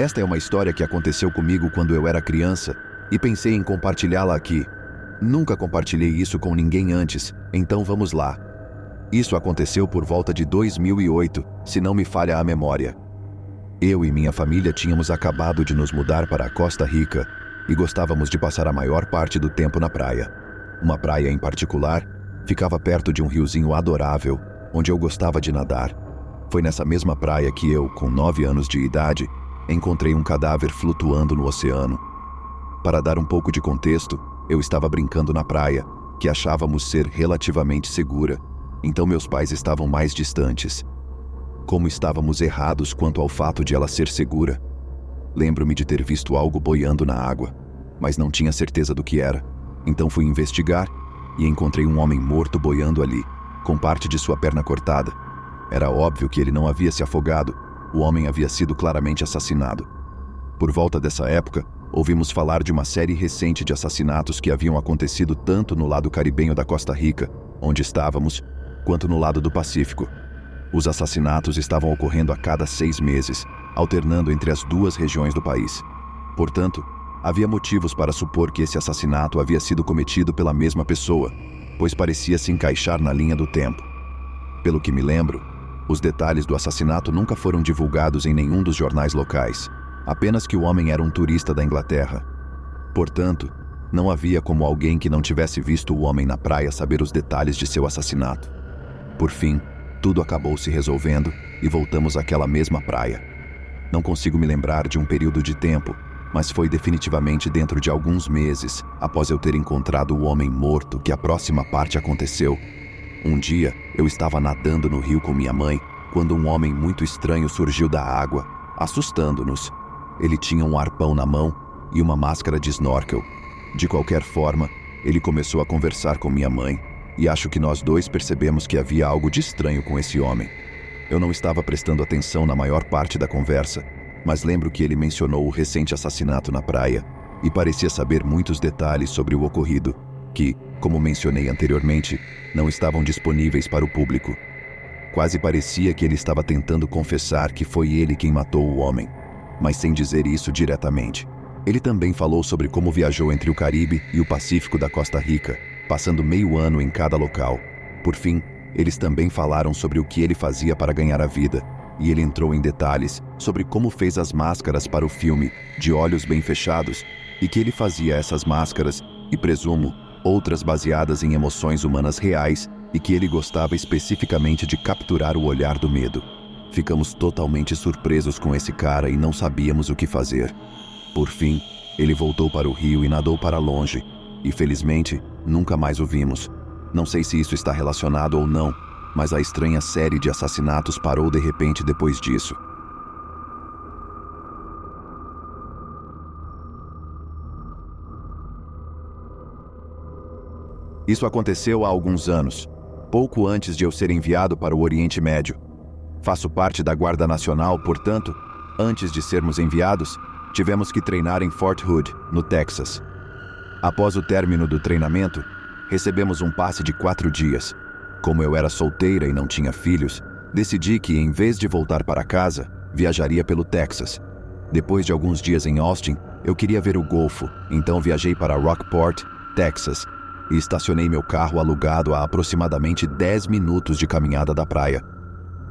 Esta é uma história que aconteceu comigo quando eu era criança e pensei em compartilhá-la aqui. Nunca compartilhei isso com ninguém antes, então vamos lá. Isso aconteceu por volta de 2008, se não me falha a memória. Eu e minha família tínhamos acabado de nos mudar para a Costa Rica e gostávamos de passar a maior parte do tempo na praia. Uma praia em particular ficava perto de um riozinho adorável, onde eu gostava de nadar. Foi nessa mesma praia que eu, com 9 anos de idade, encontrei um cadáver flutuando no oceano. Para dar um pouco de contexto, eu estava brincando na praia, que achávamos ser relativamente segura, então meus pais estavam mais distantes. Como estávamos errados quanto ao fato de ela ser segura. Lembro-me de ter visto algo boiando na água, mas não tinha certeza do que era. Então fui investigar e encontrei um homem morto boiando ali, com parte de sua perna cortada. Era óbvio que ele não havia se afogado, o homem havia sido claramente assassinado. Por volta dessa época, ouvimos falar de uma série recente de assassinatos que haviam acontecido tanto no lado caribenho da Costa Rica, onde estávamos, quanto no lado do Pacífico. Os assassinatos estavam ocorrendo a cada 6 meses, alternando entre as duas regiões do país. Portanto, havia motivos para supor que esse assassinato havia sido cometido pela mesma pessoa, pois parecia se encaixar na linha do tempo. Pelo que me lembro, os detalhes do assassinato nunca foram divulgados em nenhum dos jornais locais, apenas que o homem era um turista da Inglaterra. Portanto, não havia como alguém que não tivesse visto o homem na praia saber os detalhes de seu assassinato. Por fim, tudo acabou se resolvendo e voltamos àquela mesma praia. Não consigo me lembrar de um período de tempo, mas foi definitivamente dentro de alguns meses, após eu ter encontrado o homem morto, que a próxima parte aconteceu. Um dia, eu estava nadando no rio com minha mãe, quando um homem muito estranho surgiu da água, assustando-nos. Ele tinha um arpão na mão e uma máscara de snorkel. De qualquer forma, ele começou a conversar com minha mãe, e acho que nós dois percebemos que havia algo de estranho com esse homem. Eu não estava prestando atenção na maior parte da conversa, mas lembro que ele mencionou o recente assassinato na praia e parecia saber muitos detalhes sobre o ocorrido, que, como mencionei anteriormente, não estavam disponíveis para o público. Quase parecia que ele estava tentando confessar que foi ele quem matou o homem, mas sem dizer isso diretamente. Ele também falou sobre como viajou entre o Caribe e o Pacífico da Costa Rica, passando meio ano em cada local. Por fim, eles também falaram sobre o que ele fazia para ganhar a vida, e ele entrou em detalhes sobre como fez as máscaras para o filme De Olhos Bem Fechados, e que ele fazia essas máscaras, e presumo, outras baseadas em emoções humanas reais, e que ele gostava especificamente de capturar o olhar do medo. Ficamos totalmente surpresos com esse cara e não sabíamos o que fazer. Por fim, ele voltou para o rio e nadou para longe, e felizmente, nunca mais o vimos. Não sei se isso está relacionado ou não, mas a estranha série de assassinatos parou de repente depois disso. Isso aconteceu há alguns anos, pouco antes de eu ser enviado para o Oriente Médio. Faço parte da Guarda Nacional, portanto, antes de sermos enviados, tivemos que treinar em Fort Hood, no Texas. Após o término do treinamento, recebemos um passe de 4 dias. Como eu era solteira e não tinha filhos, decidi que, em vez de voltar para casa, viajaria pelo Texas. Depois de alguns dias em Austin, eu queria ver o Golfo, então viajei para Rockport, Texas, e estacionei meu carro alugado a aproximadamente 10 minutos de caminhada da praia,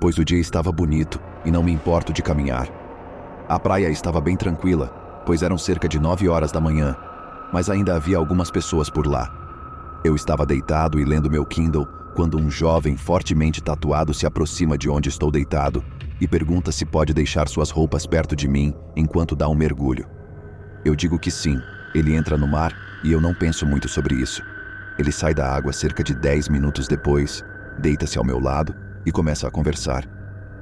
pois o dia estava bonito e não me importo de caminhar. A praia estava bem tranquila, pois eram cerca de 9 horas da manhã, mas ainda havia algumas pessoas por lá. Eu estava deitado e lendo meu Kindle quando um jovem fortemente tatuado se aproxima de onde estou deitado e pergunta se pode deixar suas roupas perto de mim enquanto dá um mergulho. Eu digo que sim. Ele entra no mar e eu não penso muito sobre isso. Ele sai da água cerca de 10 minutos depois, deita-se ao meu lado e começa a conversar.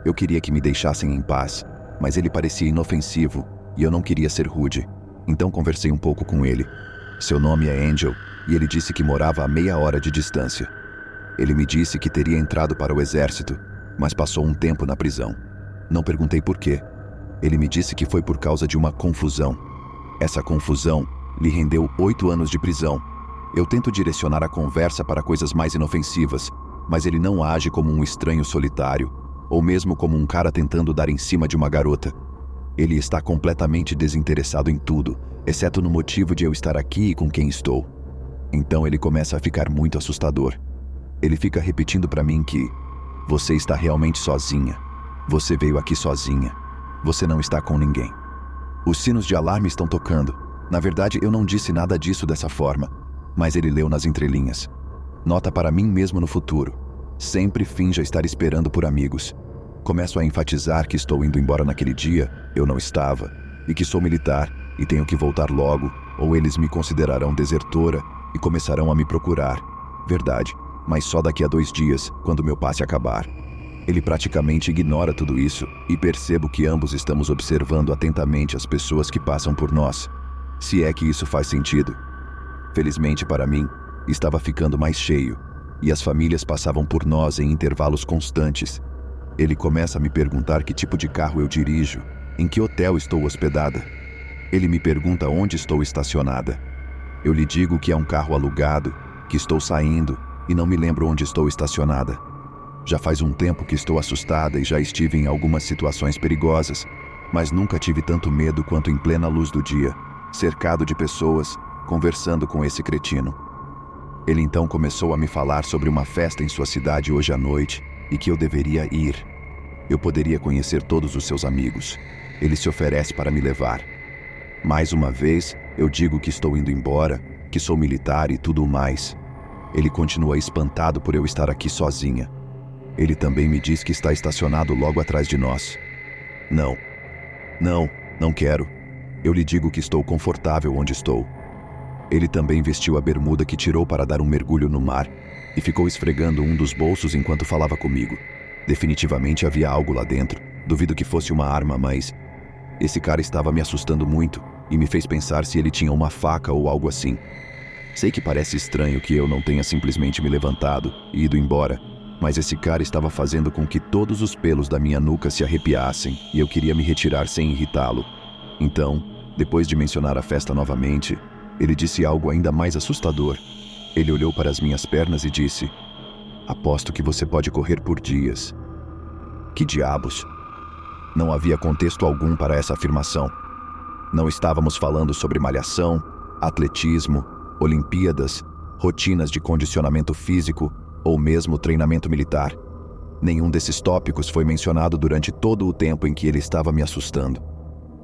Eu queria que me deixassem em paz, mas ele parecia inofensivo e eu não queria ser rude, então conversei um pouco com ele. Seu nome é Angel e ele disse que morava a meia hora de distância. Ele me disse que teria entrado para o exército, mas passou um tempo na prisão. Não perguntei por quê. Ele me disse que foi por causa de uma confusão. Essa confusão lhe rendeu 8 anos de prisão. Eu tento direcionar a conversa para coisas mais inofensivas, mas ele não age como um estranho solitário, ou mesmo como um cara tentando dar em cima de uma garota. Ele está completamente desinteressado em tudo, exceto no motivo de eu estar aqui e com quem estou. Então ele começa a ficar muito assustador. Ele fica repetindo para mim que você está realmente sozinha. Você veio aqui sozinha. Você não está com ninguém. Os sinos de alarme estão tocando. Na verdade, eu não disse nada disso dessa forma, mas ele leu nas entrelinhas. Nota para mim mesmo no futuro. Sempre finja estar esperando por amigos. Começo a enfatizar que estou indo embora naquele dia, eu não estava, e que sou militar e tenho que voltar logo, ou eles me considerarão desertora e começarão a me procurar. Verdade, mas só daqui a 2 dias, quando meu passe acabar. Ele praticamente ignora tudo isso e percebo que ambos estamos observando atentamente as pessoas que passam por nós. Se é que isso faz sentido. Felizmente para mim, estava ficando mais cheio, e as famílias passavam por nós em intervalos constantes. Ele começa a me perguntar que tipo de carro eu dirijo, em que hotel estou hospedada. Ele me pergunta onde estou estacionada. Eu lhe digo que é um carro alugado, que estou saindo e não me lembro onde estou estacionada. Já faz um tempo que estou assustada e já estive em algumas situações perigosas, mas nunca tive tanto medo quanto em plena luz do dia, cercado de pessoas, conversando com esse cretino. Ele então começou a me falar sobre uma festa em sua cidade hoje à noite e que eu deveria ir. Eu poderia conhecer todos os seus amigos. Ele se oferece para me levar. Mais uma vez, eu digo que estou indo embora, que sou militar e tudo mais. Ele continua espantado por eu estar aqui sozinha. Ele também me diz que está estacionado logo atrás de nós. Não quero. Eu lhe digo que estou confortável onde estou. Ele também vestiu a bermuda que tirou para dar um mergulho no mar e ficou esfregando um dos bolsos enquanto falava comigo. Definitivamente havia algo lá dentro. Duvido que fosse uma arma, mas esse cara estava me assustando muito e me fez pensar se ele tinha uma faca ou algo assim. Sei que parece estranho que eu não tenha simplesmente me levantado e ido embora, mas esse cara estava fazendo com que todos os pelos da minha nuca se arrepiassem e eu queria me retirar sem irritá-lo. Então, depois de mencionar a festa novamente, ele disse algo ainda mais assustador. Ele olhou para as minhas pernas e disse: "Aposto que você pode correr por dias." Que diabos? Não havia contexto algum para essa afirmação. Não estávamos falando sobre malhação, atletismo, Olimpíadas, rotinas de condicionamento físico ou mesmo treinamento militar. Nenhum desses tópicos foi mencionado durante todo o tempo em que ele estava me assustando.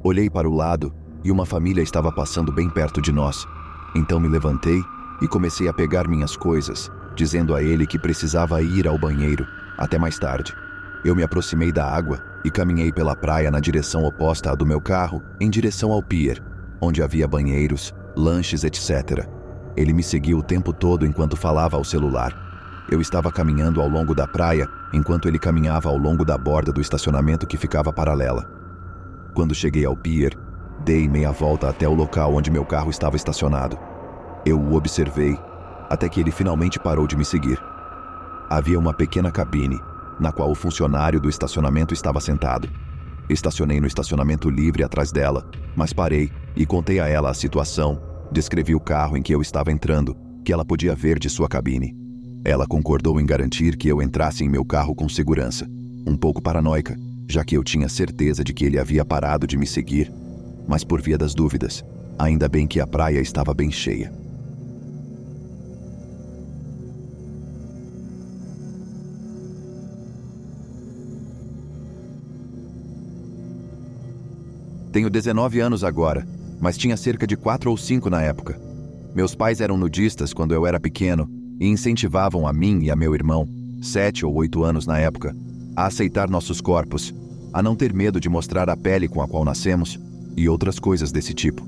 Olhei para o lado e uma família estava passando bem perto de nós. Então me levantei e comecei a pegar minhas coisas, dizendo a ele que precisava ir ao banheiro. Até mais tarde. Eu me aproximei da água e caminhei pela praia na direção oposta à do meu carro, em direção ao pier, onde havia banheiros, lanches, etc. Ele me seguiu o tempo todo enquanto falava ao celular. Eu estava caminhando ao longo da praia, enquanto ele caminhava ao longo da borda do estacionamento que ficava paralela. Quando cheguei ao pier, dei meia volta até o local onde meu carro estava estacionado. Eu o observei, até que ele finalmente parou de me seguir. Havia uma pequena cabine, na qual o funcionário do estacionamento estava sentado. Estacionei no estacionamento livre atrás dela, mas parei e contei a ela a situação. Descrevi o carro em que eu estava entrando, que ela podia ver de sua cabine. Ela concordou em garantir que eu entrasse em meu carro com segurança. Um pouco paranoica, já que eu tinha certeza de que ele havia parado de me seguir, mas por via das dúvidas, ainda bem que a praia estava bem cheia. Tenho 19 anos agora, mas tinha cerca de 4 ou 5 na época. Meus pais eram nudistas quando eu era pequeno e incentivavam a mim e a meu irmão, 7 ou 8 anos na época, a aceitar nossos corpos, a não ter medo de mostrar a pele com a qual nascemos e outras coisas desse tipo.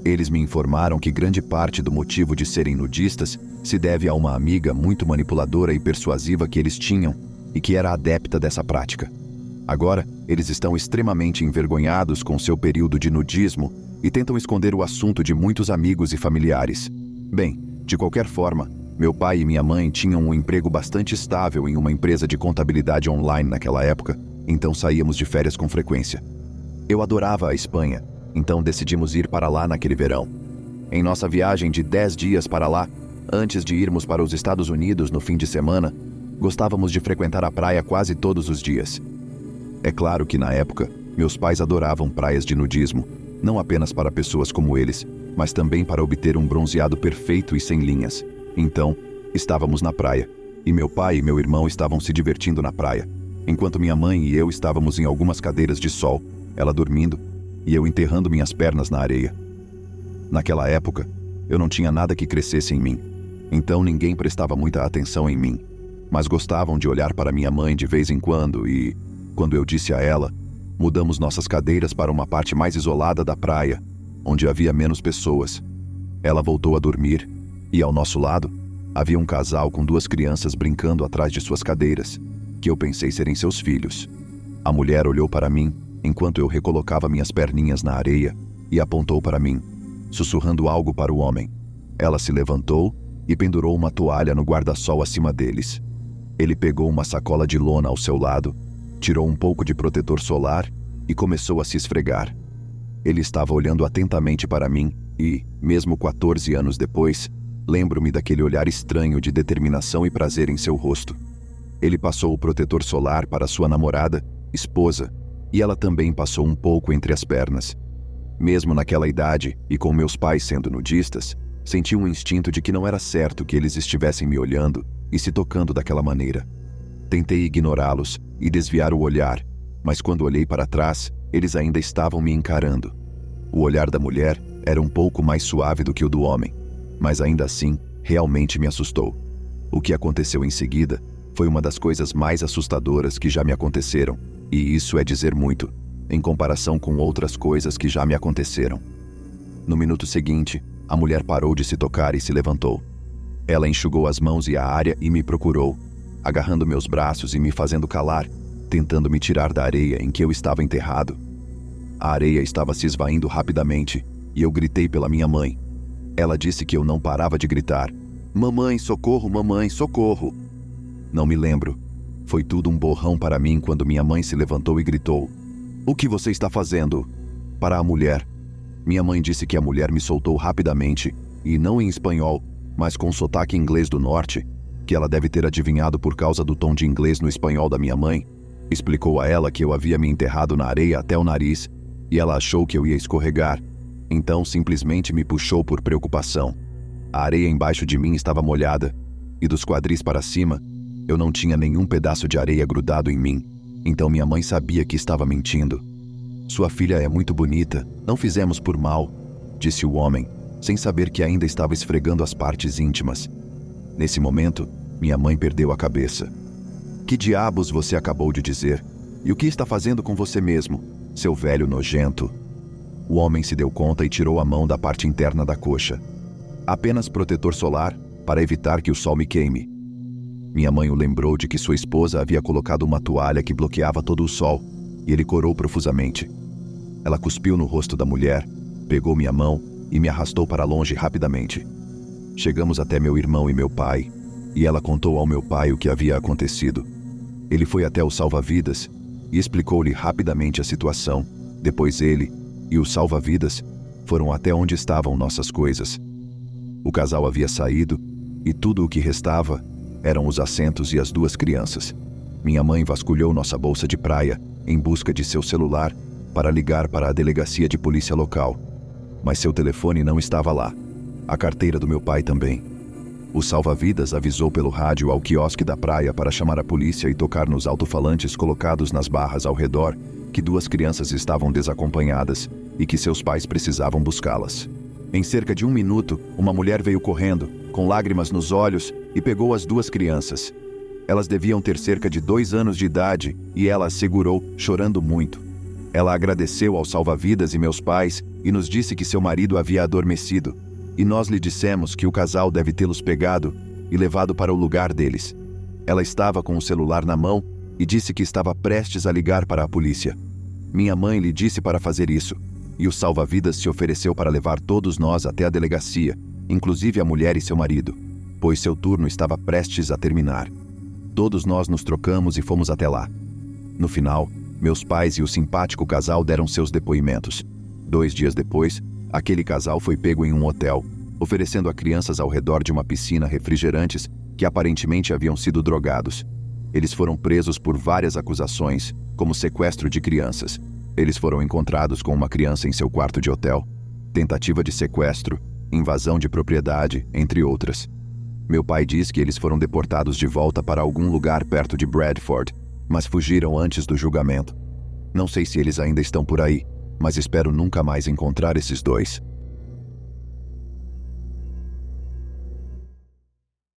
Eles me informaram que grande parte do motivo de serem nudistas se deve a uma amiga muito manipuladora e persuasiva que eles tinham e que era adepta dessa prática. Agora, eles estão extremamente envergonhados com seu período de nudismo e tentam esconder o assunto de muitos amigos e familiares. Bem, de qualquer forma, meu pai e minha mãe tinham um emprego bastante estável em uma empresa de contabilidade online naquela época, então saíamos de férias com frequência. Eu adorava a Espanha, então decidimos ir para lá naquele verão. Em nossa viagem de 10 dias para lá, antes de irmos para os Estados Unidos no fim de semana, gostávamos de frequentar a praia quase todos os dias. É claro que, na época, Meus pais adoravam praias de nudismo, não apenas para pessoas como eles, mas também para obter um bronzeado perfeito e sem linhas. Então, estávamos na praia, e meu pai e meu irmão estavam se divertindo na praia, enquanto minha mãe e eu estávamos em algumas cadeiras de sol, ela dormindo e eu enterrando minhas pernas na areia. Naquela época, eu não tinha nada que crescesse em mim, então ninguém prestava muita atenção em mim, mas gostavam de olhar para minha mãe de vez em quando e, quando eu disse a ela, mudamos nossas cadeiras para uma parte mais isolada da praia, onde havia menos pessoas. Ela voltou a dormir e, ao nosso lado, havia um casal com 2 crianças brincando atrás de suas cadeiras, que eu pensei serem seus filhos. A mulher olhou para mim enquanto eu recolocava minhas perninhas na areia e apontou para mim, sussurrando algo para o homem. Ela se levantou e pendurou uma toalha no guarda-sol acima deles. Ele pegou uma sacola de lona ao seu lado, tirou um pouco de protetor solar e começou a se esfregar. Ele estava olhando atentamente para mim e, mesmo 14 anos depois, lembro-me daquele olhar estranho de determinação e prazer em seu rosto. Ele passou o protetor solar para sua namorada, esposa, e ela também passou um pouco entre as pernas. Mesmo naquela idade e com meus pais sendo nudistas, senti um instinto de que não era certo que eles estivessem me olhando e se tocando daquela maneira. Tentei ignorá-los e desviar o olhar, mas quando olhei para trás, eles ainda estavam me encarando. O olhar da mulher era um pouco mais suave do que o do homem, mas ainda assim, realmente me assustou. O que aconteceu em seguida foi uma das coisas mais assustadoras que já me aconteceram, e isso é dizer muito, em comparação com outras coisas que já me aconteceram. No minuto seguinte, a mulher parou de se tocar e se levantou. Ela enxugou as mãos e a área e me procurou, agarrando meus braços e me fazendo calar, tentando me tirar da areia em que eu estava enterrado. A areia estava se esvaindo rapidamente e eu gritei pela minha mãe. Ela disse que eu não parava de gritar: "Mamãe, socorro, mamãe, socorro!" Não me lembro. Foi tudo um borrão para mim quando minha mãe se levantou e gritou: "O que você está fazendo?" Para a mulher. Minha mãe disse que a mulher me soltou rapidamente, e não em espanhol, mas com sotaque inglês do norte, que ela deve ter adivinhado por causa do tom de inglês no espanhol da minha mãe. Explicou a ela que eu havia me enterrado na areia até o nariz, e ela achou que eu ia escorregar, então simplesmente me puxou por preocupação. A areia embaixo de mim estava molhada, e dos quadris para cima, eu não tinha nenhum pedaço de areia grudado em mim, então minha mãe sabia que estava mentindo. "Sua filha é muito bonita, não fizemos por mal", disse o homem, sem saber que ainda estava esfregando as partes íntimas. Nesse momento, minha mãe perdeu a cabeça. "Que diabos você acabou de dizer? E o que está fazendo com você mesmo, seu velho nojento?" O homem se deu conta e tirou a mão da parte interna da coxa. "Apenas protetor solar, para evitar que o sol me queime." Minha mãe o lembrou de que sua esposa havia colocado uma toalha que bloqueava todo o sol, e ele corou profusamente. Ela cuspiu no rosto da mulher, pegou minha mão e me arrastou para longe rapidamente. Chegamos até meu irmão e meu pai, e ela contou ao meu pai o que havia acontecido. Ele foi até o salva-vidas e explicou-lhe rapidamente a situação. Depois ele e o salva-vidas foram até onde estavam nossas coisas. O casal havia saído e tudo o que restava eram os assentos e as 2 crianças. Minha mãe vasculhou nossa bolsa de praia em busca de seu celular para ligar para a delegacia de polícia local, mas seu telefone não estava lá. A carteira do meu pai também. O salva-vidas avisou pelo rádio ao quiosque da praia para chamar a polícia e tocar nos alto-falantes colocados nas barras ao redor que 2 crianças estavam desacompanhadas e que seus pais precisavam buscá-las. Em cerca de 1 minuto, uma mulher veio correndo, com lágrimas nos olhos, e pegou as 2 crianças. Elas deviam ter cerca de 2 anos de idade e ela as segurou, chorando muito. Ela agradeceu ao salva-vidas e meus pais e nos disse que seu marido havia adormecido, e nós lhe dissemos que o casal deve tê-los pegado e levado para o lugar deles. Ela estava com o celular na mão e disse que estava prestes a ligar para a polícia. Minha mãe lhe disse para fazer isso, e o salva-vidas se ofereceu para levar todos nós até a delegacia, inclusive a mulher e seu marido, pois seu turno estava prestes a terminar. Todos nós nos trocamos e fomos até lá. No final, meus pais e o simpático casal deram seus depoimentos. 2 dias depois, aquele casal foi pego em um hotel, oferecendo a crianças ao redor de uma piscina refrigerantes que aparentemente haviam sido drogados. Eles foram presos por várias acusações, como sequestro de crianças. Eles foram encontrados com uma criança em seu quarto de hotel, tentativa de sequestro, invasão de propriedade, entre outras. Meu pai diz que eles foram deportados de volta para algum lugar perto de Bradford, mas fugiram antes do julgamento. Não sei se eles ainda estão por aí, mas espero nunca mais encontrar esses dois.